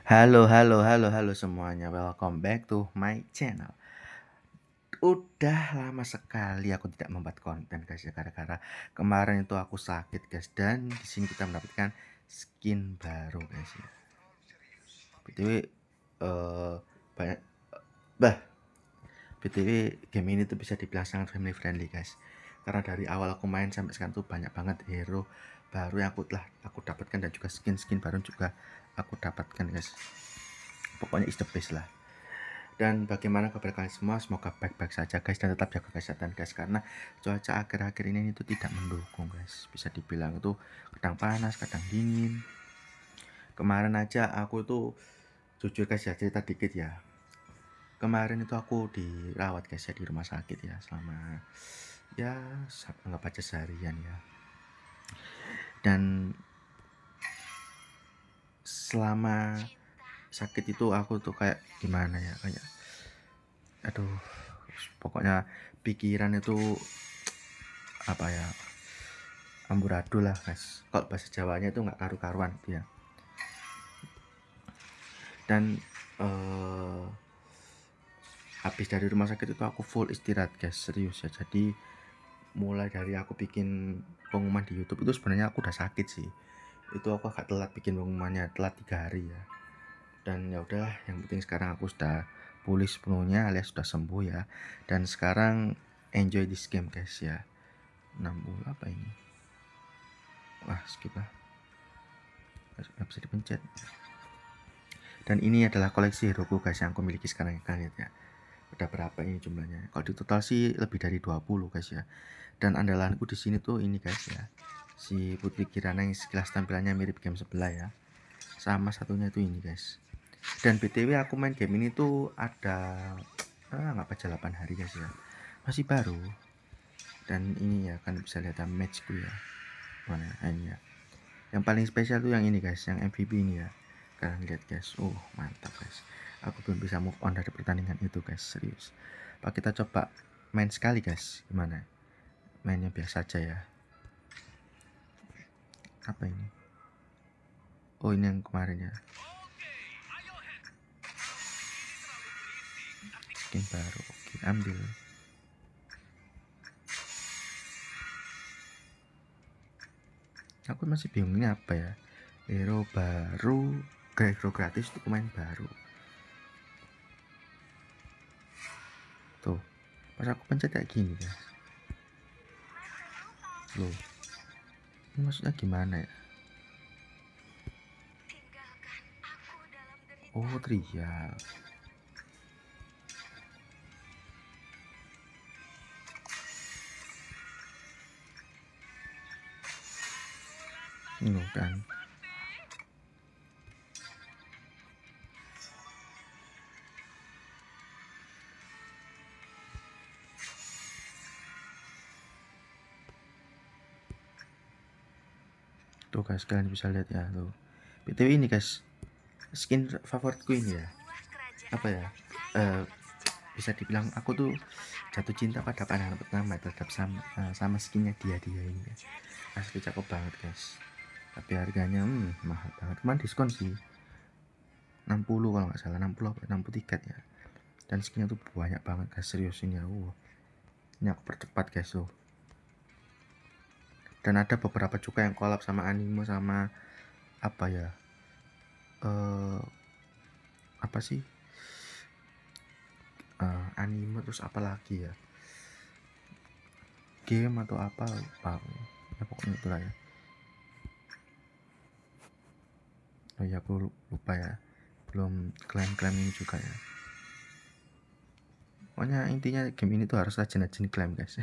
Halo semuanya. Welcome back to my channel. Udah lama sekali aku tidak membuat konten guys ya, gara-gara kemarin itu aku sakit guys, dan di sini kita mendapatkan skin baru guys ya. BTW banyak bah BTW game ini tuh bisa dibilang sangat family friendly guys. Karena dari awal aku main sampai sekarang tuh banyak banget hero baru yang aku dapatkan, dan juga skin baru juga aku dapatkan guys. Pokoknya is the best lah. Dan bagaimana kabar kalian semua? Semoga baik-baik saja guys, dan tetap jaga kesehatan guys, karena cuaca akhir-akhir ini itu tidak mendukung guys. Bisa dibilang itu kadang panas, kadang dingin. Kemarin aja aku tuh, jujur guys ya, cerita dikit ya. Kemarin itu aku dirawat guys ya di rumah sakit ya, selama ya anggap aja seharian ya. Dan selama sakit itu aku tuh kayak gimana ya, kayak aduh, pokoknya pikiran itu apa ya, amburadul lah guys, kalau bahasa Jawanya itu nggak karu-karuan gitu ya. Dan habis dari rumah sakit itu aku full istirahat guys, serius ya. Jadi mulai dari aku bikin pengumuman di YouTube itu sebenarnya aku udah sakit sih. Itu aku agak telat bikin pengumumannya, telat 3 hari ya. Dan ya udah, yang penting sekarang aku sudah pulih sepenuhnya alias sudah sembuh ya. Dan sekarang enjoy this game guys ya. 60 apa ini? Wah, skip lah. Nggak bisa dipencet. Dan ini adalah koleksi heroku guys yang aku miliki sekarang, kalian lihat ya. Udah berapa ini jumlahnya? Kalau di total sih lebih dari 20 guys ya. Dan andalanku di sini tuh ini guys ya, si Putri Kirana yang sekilas tampilannya mirip game sebelah ya. Sama satunya tuh ini guys. Dan BTW aku main game ini tuh ada nggak baca 8 hari guys ya. Masih baru. Dan ini ya, kan bisa lihat matchku ya. Mana ini ya. Yang paling spesial tuh yang ini guys, yang MVP ini ya. Kalian lihat guys. Mantap guys. Aku belum bisa move on dari pertandingan itu guys, serius. Pak, kita coba main sekali guys. Gimana? Mainnya biasa aja ya. Apa ini? Oh, ini yang kemarin ya. Skin baru. Oke, ambil. Aku masih bingungnya apa ya. Hero baru, hero gratis untuk pemain baru. Tuh, pas aku pencet kayak gini guys. Loh, ini maksudnya gimana ya? Oh, trial. Ini kan. Tuh guys, kalian bisa lihat ya tuh. BTW ini guys, skin favoritku ini ya. Apa ya? Bisa dibilang aku tuh jatuh cinta pada pandangan pertama terhadap sama skinnya dia ini guys. Asli cakep banget guys. Tapi harganya mahal banget. Kemarin diskon sih. 60 kalau nggak salah, 60 atau 60 tiket ya. Dan skinnya tuh banyak banget guys, serius ini ya. Ini aku percepat guys tuh. Dan ada beberapa juga yang collab sama anime, sama apa ya, apa sih, anime, terus apa lagi ya, game atau apa lupa ya, pokoknya itulah ya. Oh ya, aku lupa ya, belum klaim ini juga ya. Pokoknya intinya game ini tuh harus rajin klaim guys.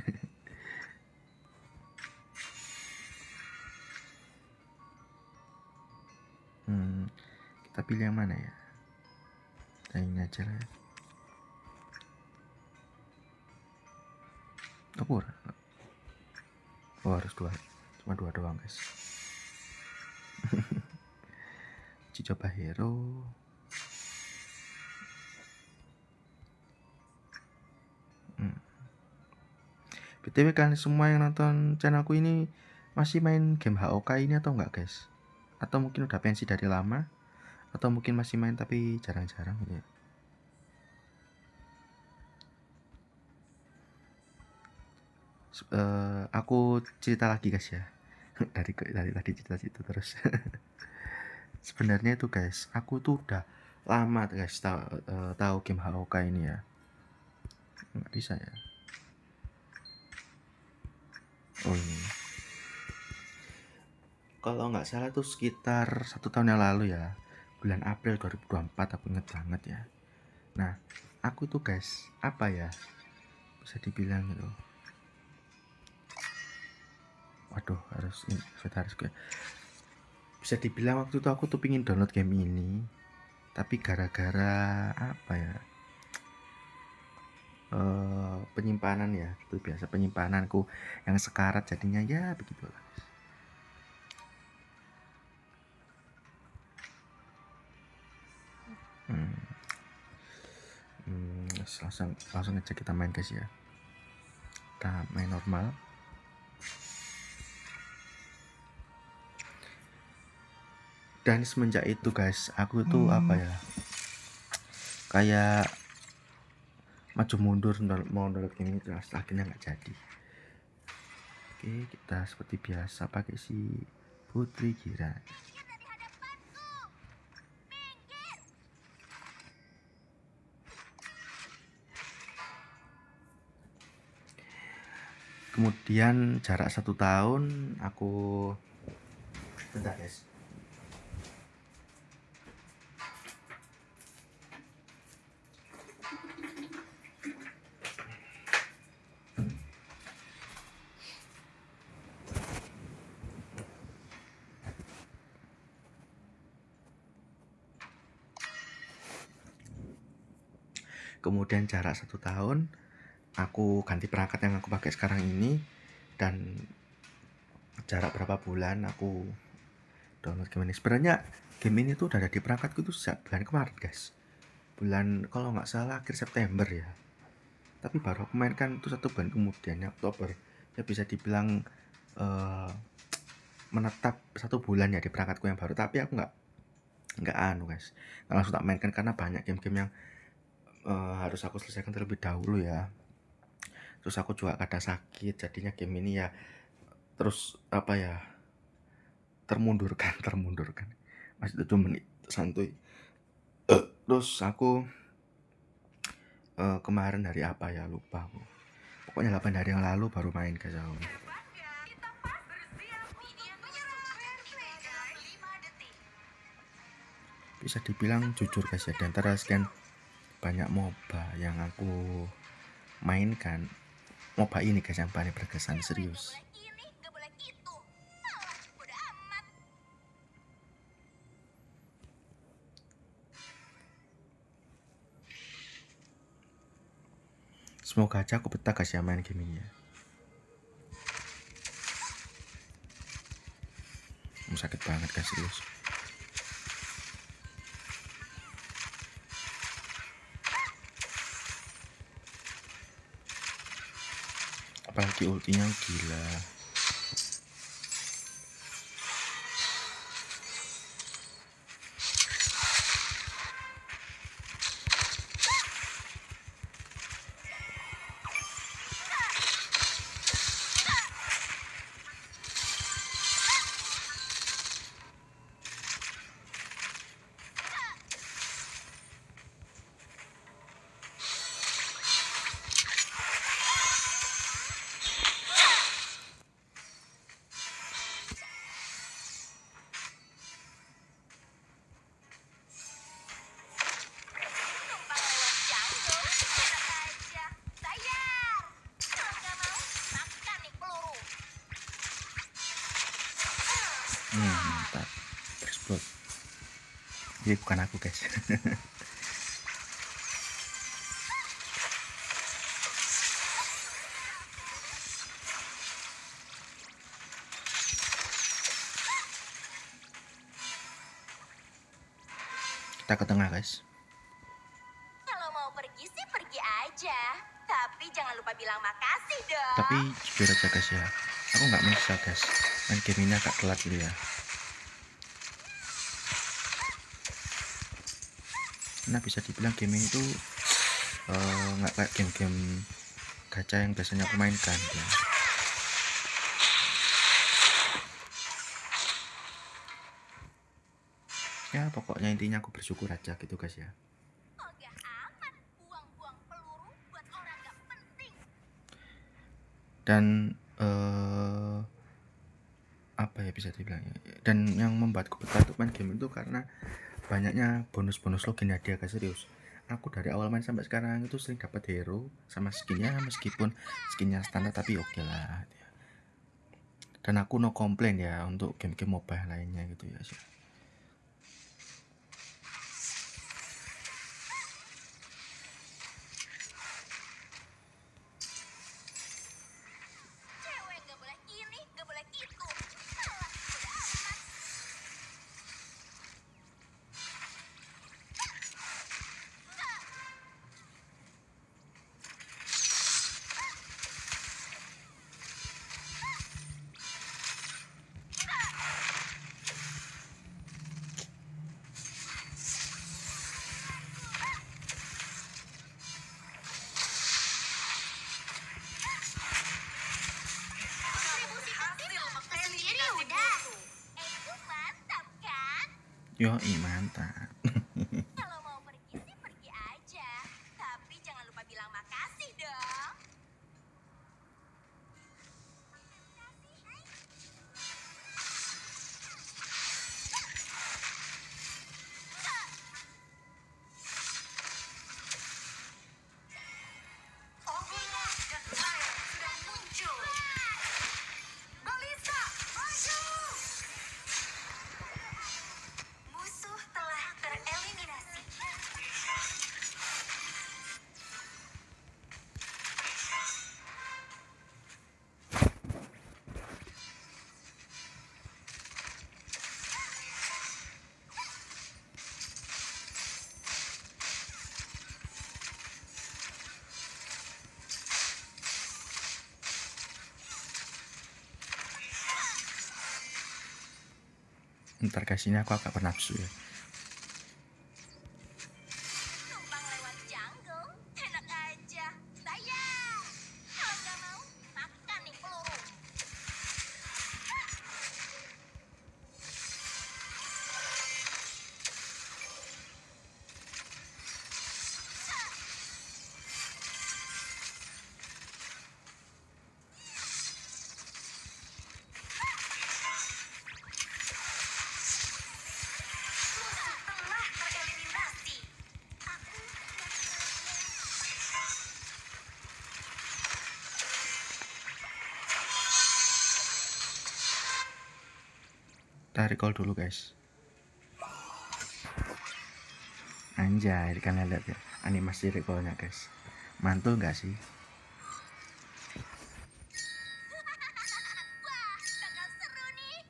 Kita pilih yang mana ya? Kita ini aja lah ya. Oh, harus dua, cuma dua doang guys. Uji coba hero. BTW, kalian semua yang nonton channelku ini masih main game HOK ini atau enggak guys? Atau mungkin udah pensi dari lama? atau mungkin masih main tapi jarang-jarang gitu ya. Aku cerita lagi guys ya. dari tadi cerita itu terus. Sebenarnya itu guys, aku tuh udah lama guys tahu game HOK ini ya. Nggak bisa ya. Oh ini. Kalau nggak salah tuh sekitar 1 tahun yang lalu ya, bulan April 2024, aku inget banget ya. Nah, aku tuh guys, apa ya, bisa dibilang gitu. Waduh, harus gue. Bisa dibilang waktu itu aku tuh pingin download game ini, tapi gara-gara apa ya, penyimpanan ya, itu biasa penyimpananku yang sekarat, jadinya ya begitulah. Langsung aja kita main guys ya. Kita main normal. Dan semenjak itu guys, aku tuh apa ya, kayak maju mundur mau download game ini, terus akhirnya nggak jadi. Oke, kita seperti biasa pakai si Putri Gira. Kemudian jarak 1 tahun aku bentar guys. Kemudian jarak 1 tahun aku ganti perangkat yang aku pakai sekarang ini, dan jarak berapa bulan aku download game ini. Sebenarnya game ini tuh udah ada di perangkatku tuh sejak bulan kemarin guys, bulan kalau nggak salah akhir September ya, tapi baru aku mainkan itu 1 bulan kemudian ya, Oktober ya, bisa dibilang menetap 1 bulan ya di perangkatku yang baru. Tapi aku nggak guys, nggak langsung tak mainkan karena banyak game-game yang harus aku selesaikan terlebih dahulu ya. Terus aku juga kadang sakit, jadinya game ini ya terus apa ya, termundurkan masih 7 menit santuy. Terus aku kemarin hari apa ya, lupa aku, pokoknya 8 hari yang lalu baru main guys aku. Bisa dibilang jujur guys ya, dan antara sekian banyak MOBA yang aku mainkan, MOBA ini guys yang paling berkesan, serius. Semoga aja aku betah guys ya main game ini ya. Sakit banget guys, serius. Apalagi ultinya gila. Mantap, explode. Ini bukan aku guys. Kita ke tengah guys. Kalau mau pergi sih pergi aja, tapi jangan lupa bilang makasih dong. Tapi jujur aja guys ya, aku nggak bisa guys main game ini agak telat dulu ya. karena bisa dibilang game ini tuh nggak kayak game-game gacha yang biasanya aku mainkan ya. Ya pokoknya intinya aku bersyukur aja gitu guys ya. Ogah amat buang-buang peluru buat orang gak penting. Dan apa ya bisa dibilang ya, dan yang membuatku betah untuk main game itu karena banyaknya bonus-bonus login hadiah guys, serius. Aku dari awal main sampai sekarang itu sering dapat hero sama skinnya, meskipun skinnya standar tapi oke lah ya. Dan aku no komplain ya untuk game-game mobile lainnya gitu ya sih. Cewek gak boleh ini, gak boleh itu. Alah, bodo amat. Kontribusi penting sendiri udah. Itu mantap kan? Yoi mantap. Kalau mau pergi sih pergi aja. Tapi jangan lupa bilang makasih dong. Obila dan Fire sudah muncul. Balista, maju! Musuh telah tereliminasi. Ntar kasih ini aku agak bernafsu ya. Numpang lewat jungle, enak aja. Sayang. Kalau nggak mau, makan nih peluru. Musuh telah tereliminasi. Kita recall dulu guys. Anjay, kalian lihat ya animasi recallnya guys. Mantul nggak sih? Wah, bakal seru nih.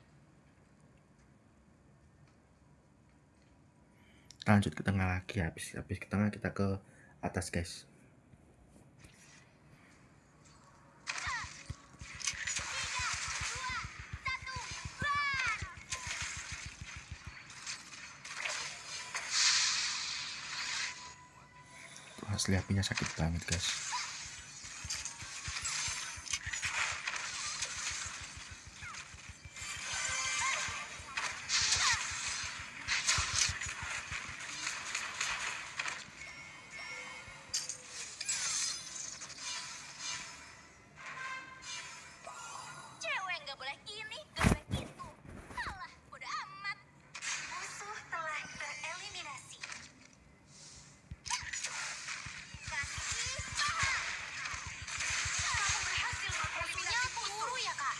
Kita lanjut ke tengah lagi, habis ke tengah kita ke atas guys. Tuh, asli apinya sakit banget guys. Cewek nggak boleh ini, nggak boleh itu. Alah, bodo amat. Musuh telah tereliminasi. Kasih paha. Kamu berhasil mengeliminasi musuh. Ya, Kak.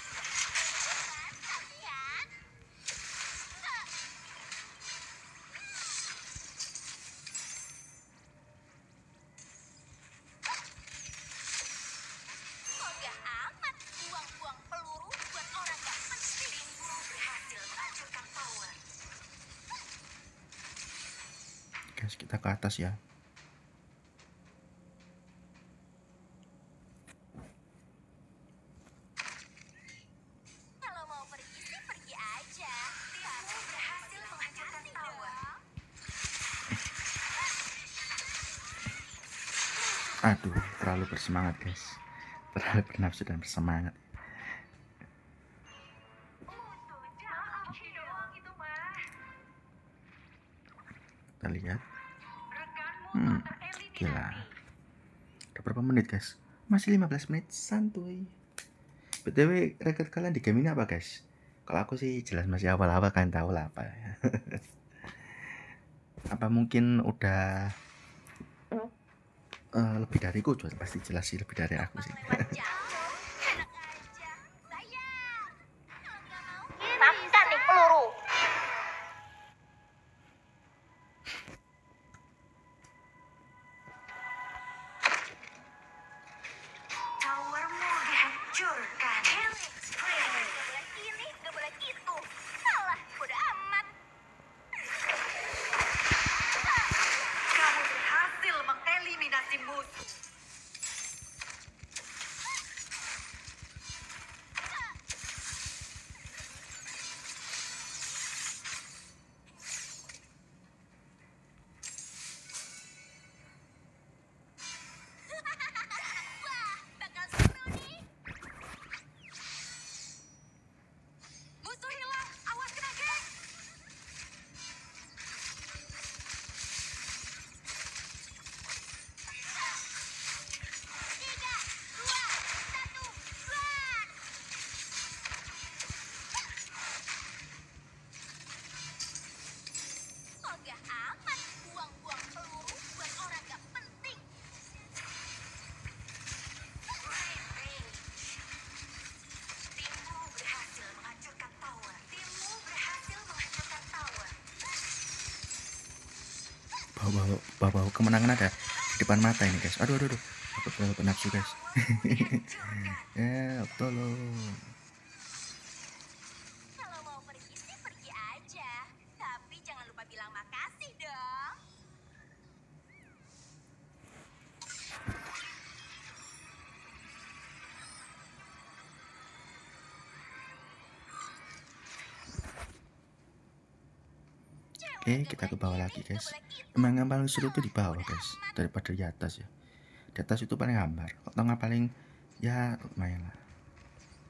Mantap kan? Ogah amat buang-buang peluru buat orang gak penting. Timmu berhasil menghancurkan tower. Guys, kita ke atas ya. Kalau mau pergi sih pergi aja. Timmu berhasil menghancurkan tower. Aduh, terlalu bersemangat guys, terlalu bernafsu dan bersemangat. Musuh double kill. Itu mah. Kita lihat. Rekanmu telah Gila. tereliminasi. Udah berapa menit guys? Masih 15 menit, santuy. BTW record kalian di game ini apa guys? Kalau aku sih jelas masih awal-awal, kan tahu lah apa ya. Apa mungkin udah lebih dariku, pasti jelas sih lebih dari aku Numpang sih. lewat jungle, enak aja. Bayar. Kalau nggak mau, makan nih peluru. Towermu dihancurkan. Killing spree. Nggak boleh ini, nggak boleh itu. Salah, bodo amat. Kamu berhasil mengeliminasi musuh. Wah, bakal seru nih. Musuh hilang. Awas kena geng. Tiga, dua, satu, keluar. Ogah amat, buang-buang peluru buat orang gak penting. Rampage. Timmu berhasil menghancurkan tower. Timmu berhasil menghancurkan tower. Bawa kemenangan ada di depan mata ini guys. Aduh, aku terlalu bernafsu guys. Ya, tolong. Kalau mau pergi sih pergi aja. Tapi jangan lupa bilang makasih dong. Oke, kita ke bawah lagi guys. Emang yang paling seru tuh di bawah guys, daripada di atas ya. Di atas itu paling hambar, kok tengah paling ya lumayan lah.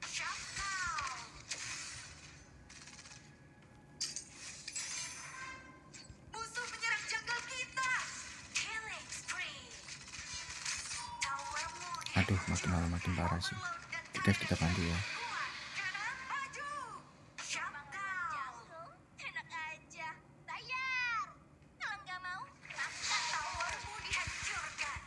Shut down. Musuh menyerang jungle kita. Killing spree. Towermu Aduh, makin lama makin parah sih. Oke guys, kita bantu ya. kanan maju. Shut Numpang lewat down. jungle, enak aja. Bayar. Kalau nggak mau, makan nih peluru. Towermu dihancurkan.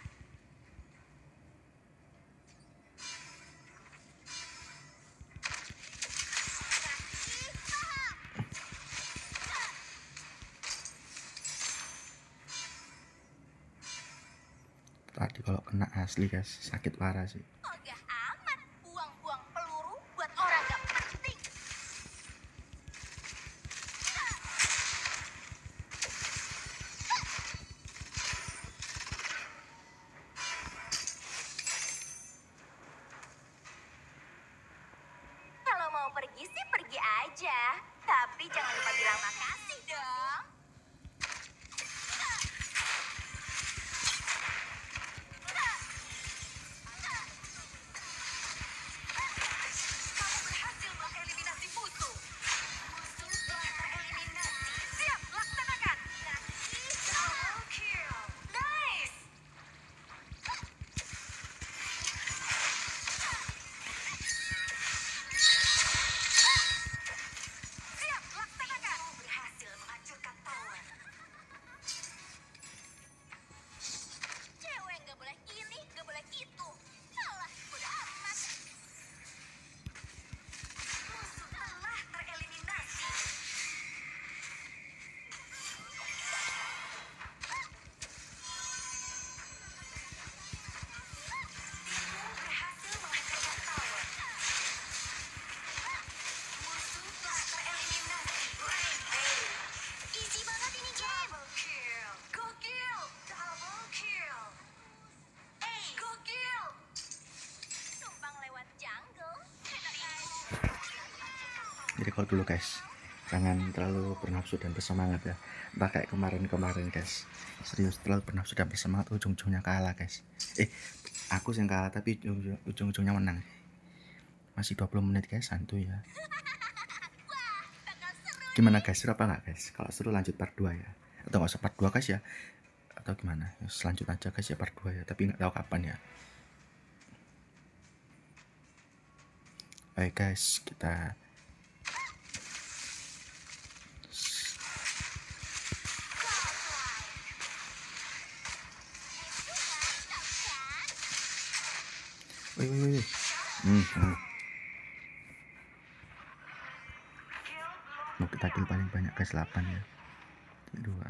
Tadi kalau kena asli guys, sakit parah sih. Ogah amat, buang-buang peluru buat orang gak penting. Kalau mau pergi sih pergi aja. Tapi jangan lupa bilang makasih dong. Kamu berhasil mengeliminasi musuh. Musuh telah tereliminasi. Siap, laksanakan. Double kill. Nice. Siap, laksanakan. Kamu berhasil menghancurkan tower. Cewek nggak boleh ini, nggak boleh itu. Salah, bodo amat. Musuh telah tereliminasi. Timmu berhasil menghancurkan tower. Musuh telah tereliminasi. Rampage. Easy banget ini game. Double kill. Go kill. Double kill. Hey, go kill. Numpang lewat jungle, enak aja. Jadi kalau dulu guys, Jangan terlalu bernafsu dan bersemangat ya. Entah kayak kemarin-kemarin guys. Serius terlalu bernafsu dan bersemangat ujung-ujungnya kalah guys. Aku yang kalah tapi ujung-ujungnya menang. Masih 20 menit guys, santuy ya. Bakal seru. Gimana guys, seru apa nggak guys? Kalau seru lanjut part 2 ya. Atau nggak usah part 2 guys ya. Atau gimana? Ya, selanjut aja guys ya part 2 ya. Tapi nggak tahu kapan ya. Oke guys, kita wih. Mau kita kill paling banyak guys, 8 ya. 2. Musuh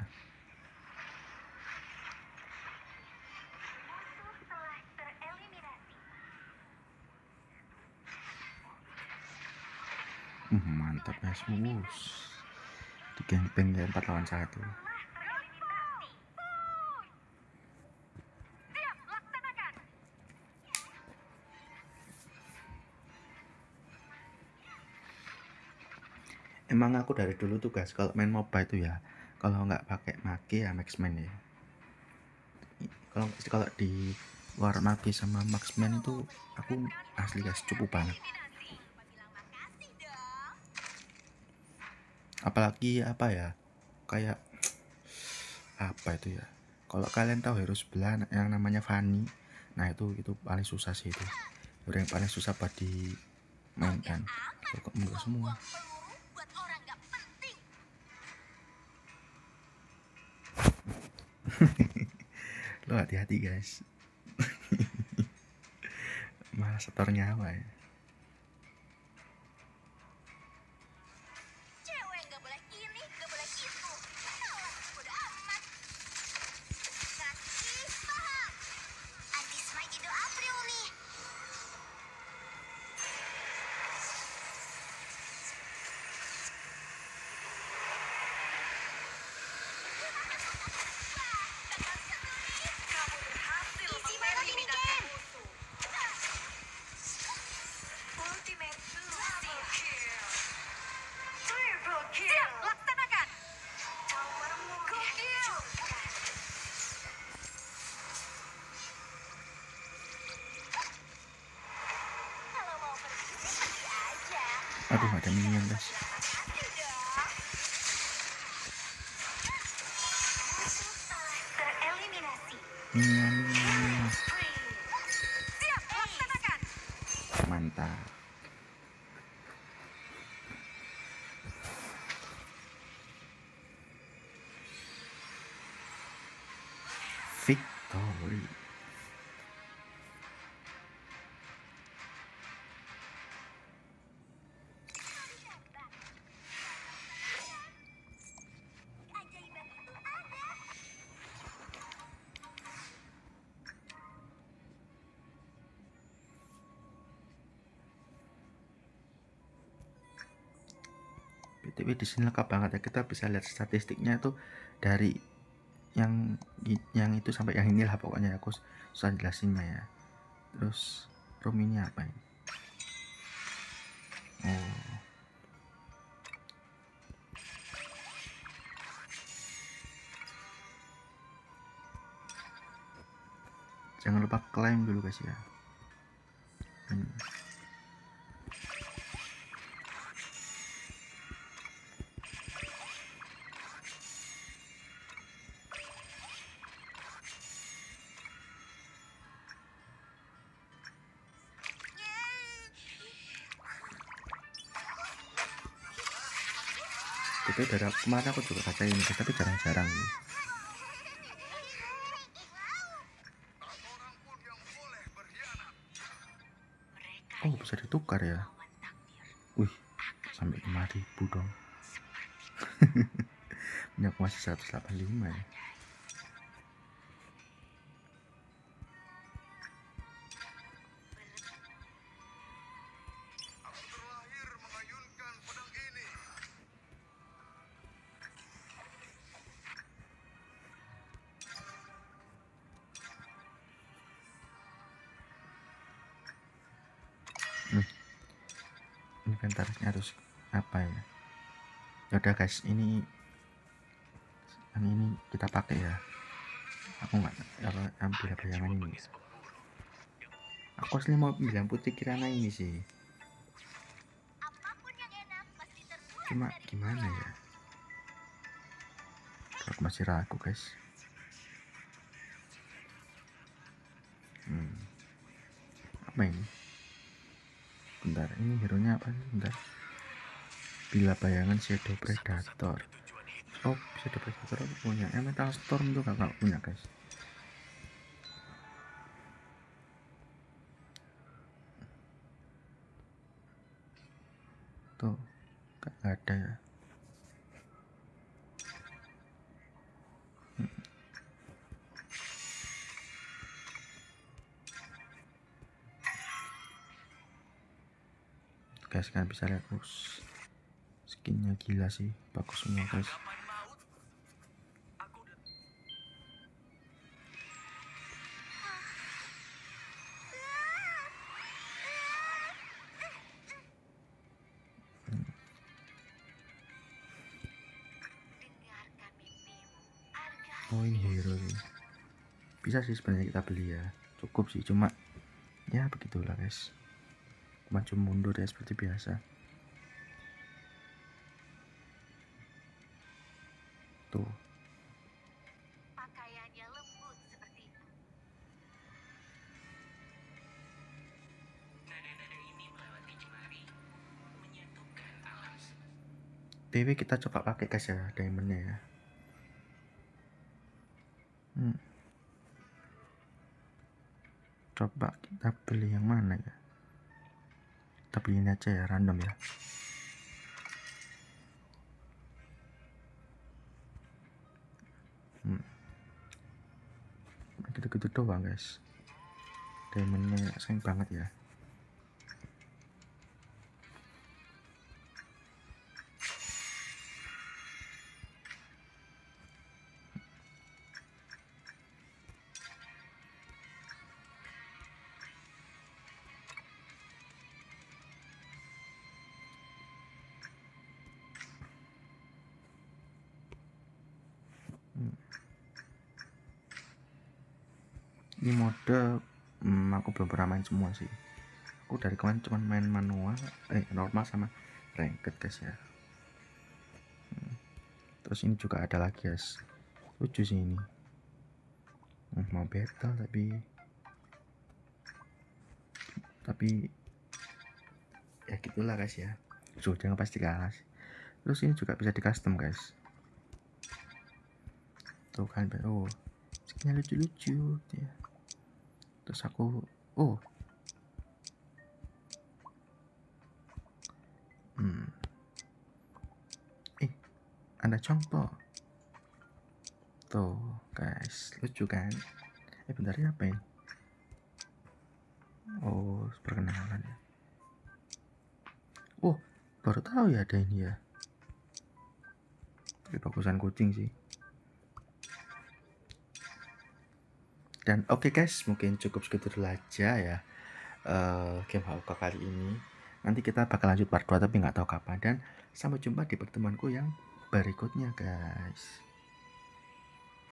telah tereliminasi. Mantap guys. Di gengpeng ya 4 lawan 1. Tereliminasi. Siap, laksanakan. Emang aku dari dulu tuh guys, kalau main MOBA itu ya, kalau nggak pakai maki ya marksman ya. Kalau di luar maki sama marksman itu aku asli guys, cupu banget. Eliminasi. Lupa bilang makasih dong. Apalagi apa ya, kayak apa itu ya, kalau kalian tahu hero sebelah yang namanya Fanny, nah itu paling susah sih itu. Hero yang paling susah buat dimainkan. Kok mundur semua. Buang peluru buat orang gak penting. Lo hati-hati guys. Malah setor nyawa ya. Cewek gak boleh ini, gak boleh itu. Alah, bodo amat. Ngasih paham. Anti Smite Idul April nih. Bakal seru nih. Kamu berhasil Isi banget ini, mengeliminasi Ken. musuh. Ultimate double kill. Triple kill. Siap, laksanakan. Towermu dihancurkan. Kalau mau pergi sih pergi aja. Aduh, ada minion guys. Makasih dong. Musuh telah tereliminasi. Minion. Spree. Siap, laksanakan. Mantap. Victory. Keajaiban itu ada. BTW di sini lengkap banget ya, kita bisa lihat statistiknya tuh dari yang itu sampai yang inilah, pokoknya aku susah jelasinnya ya. Terus room ini apa ini? Oh, jangan lupa klaim dulu guys ya. Itu dari kemarin aku juga baca ini guys, tapi jarang-jarang nih. Oh, bisa ditukar ya. Wih, sampai 5.000 dong. Ini aku masih 185 ya. Inventarisnya harus apa ya? Ya udah guys, ini yang ini kita pakai ya. Aku nggak apa ambil bayangan ini. Aku asli mau bilang putih kirana ini sih. Apapun yang enak pasti terbuat Cuma dari gimana gula. ya? Aku masih ragu guys. Apa ini? Bentar, ini hero nya apa sih? Bentar. Bila bayangan Shadow Predator. Oh, Shadow Predator aku punya. Metal Storm tuh kakak punya guys. Tuh, gak ada ya. Guys, kan bisa lihat skinnya gila sih, bagus semua guys. Kapan maut? Aku udah Dengarkan mimpimu, Arga. Oh, ini hero sih. Bisa sih sebenarnya kita beli ya, cukup sih, cuma ya begitulah guys, maju mundur ya seperti biasa. Tuh, Pakaiannya lembut seperti itu. nada-nada ini melewati jemari, menyatukan alam. TW kita coba pakai guys ya, diamondnya ya. Coba kita beli yang mana ya? Kita beli ini aja ya, random ya. Gitu-gitu doang guys. Diamondnya sayang banget ya. Ini mode aku belum pernah main semua sih. Aku dari kemarin cuma main manual, normal sama ranked guys ya. Terus ini juga ada lagi guys, lucu sih ini. Mau battle tapi ya gitulah guys ya, sudah pasti kalah sih. Terus ini juga bisa di custom guys, tuh kan. Oh, skinnya lucu-lucu ya. Terus aku ada congpo tuh guys, lucu kan. Bentar ya, apa ini? Oh, perkenalan ya. Oh, baru tahu ya ada ini ya. Tapi bagusan kucing sih. Dan oke guys, mungkin cukup segitu dulu aja ya game HOK kali ini. Nanti kita bakal lanjut part 2 tapi nggak tahu kapan. Dan sampai jumpa di pertemuanku yang berikutnya guys.